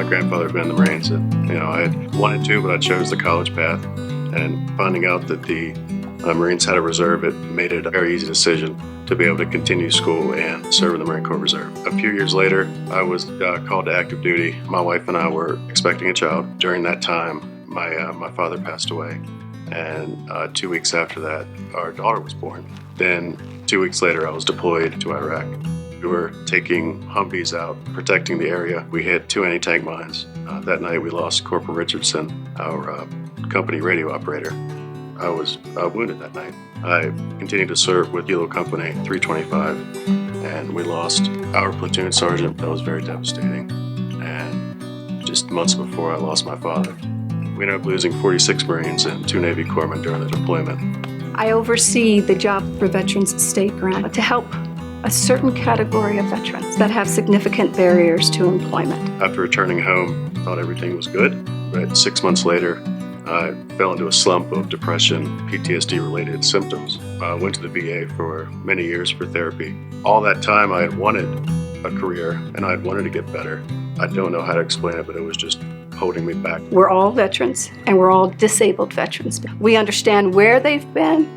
grandfather had been in the Marines, and I had wanted to, but I chose the college path. And finding out that the Marines had a reserve, it made it a very easy decision to be able to continue school and serve in the Marine Corps Reserve. A few years later, I was called to active duty. My wife and I were expecting a child. During that time, my father passed away, and 2 weeks after that, our daughter was born. Then 2 weeks later, I was deployed to Iraq. We were taking Humvees out, protecting the area. We hit 2 anti-tank mines. That night, we lost Corporal Richardson, our company radio operator. I was wounded that night. I continued to serve with Kilo Company 325, and we lost our platoon sergeant. That was very devastating. And just months before, I lost my father. We ended up losing 46 Marines and 2 Navy corpsmen during the deployment. I oversee the Job for Veterans Estate Grant to help a certain category of veterans that have significant barriers to employment. After returning home, I thought everything was good, but 6 months later, I fell into a slump of depression, PTSD-related symptoms. I went to the VA for many years for therapy. All that time, I had wanted a career, and I had wanted to get better. I don't know how to explain it, but it was just holding me back. We're all veterans, and we're all disabled veterans. We understand where they've been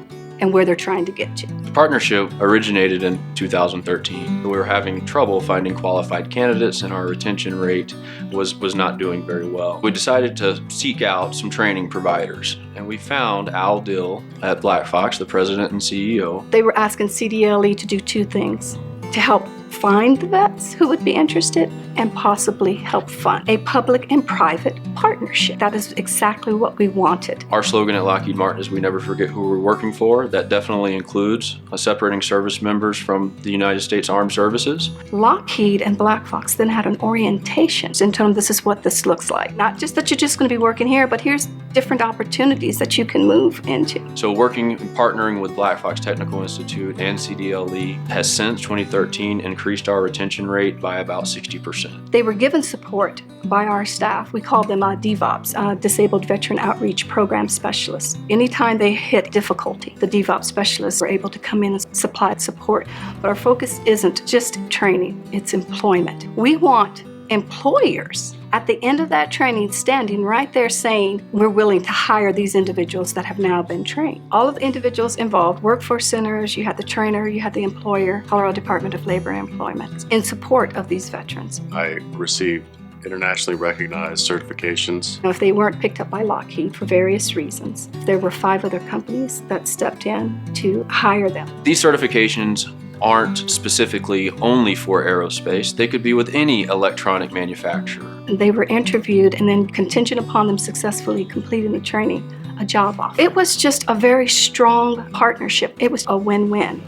and where they're trying to get to. The partnership originated in 2013. We were having trouble finding qualified candidates, and our retention rate was not doing very well. We decided to seek out some training providers, and we found Al Dill at Blackfox, the president and CEO. They were asking CDLE to do 2 things: to help find the vets who would be interested and possibly help fund a public and private partnership. That is exactly what we wanted. Our slogan at Lockheed Martin is "We never forget who we're working for." That definitely includes separating service members from the United States Armed Services. Lockheed and Blackfox then had an orientation and told them this is what this looks like. Not just that you're just going to be working here, but here's different opportunities that you can move into. So working and partnering with Blackfox Technical Institute and CDLE has since 2013 increased our retention rate by about 60%. They were given support by our staff. We call them DVOPs, Disabled Veteran Outreach Program Specialists. Anytime they hit difficulty, the DVOP specialists were able to come in and supply support. But our focus isn't just training, it's employment. We want employers at the end of that training standing right there saying, we're willing to hire these individuals that have now been trained. All of the individuals involved, workforce centers, you had the trainer, you had the employer, Colorado Department of Labor and Employment, in support of these veterans. I received internationally recognized certifications. Now, if they weren't picked up by Lockheed for various reasons, there were 5 other companies that stepped in to hire them. These certifications aren't specifically only for aerospace. They could be with any electronic manufacturer. They were interviewed, and then contingent upon them successfully completing the training, a job offer. It was just a very strong partnership. It was a win-win.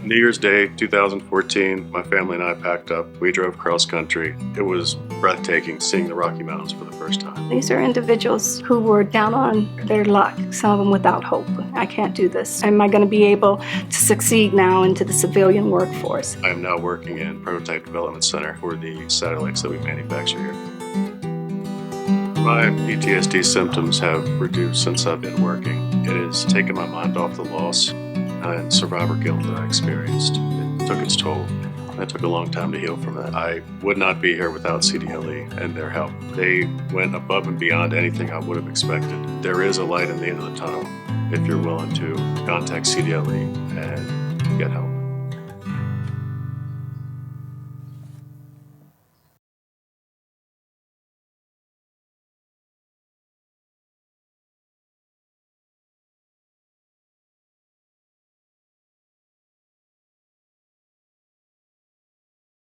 New Year's Day 2014, my family and I packed up. We drove cross country. It was breathtaking seeing the Rocky Mountains for the first time. These are individuals who were down on their luck, some of them without hope. I can't do this. Am I going to be able to succeed now into the civilian workforce? I am now working in Prototype Development Center for the satellites that we manufacture here. My PTSD symptoms have reduced since I've been working. It has taken my mind off the loss and survivor guilt that I experienced. It took its toll. It took a long time to heal from that. I would not be here without CDLE and their help. They went above and beyond anything I would have expected. There is a light in the end of the tunnel if you're willing to contact CDLE and get help.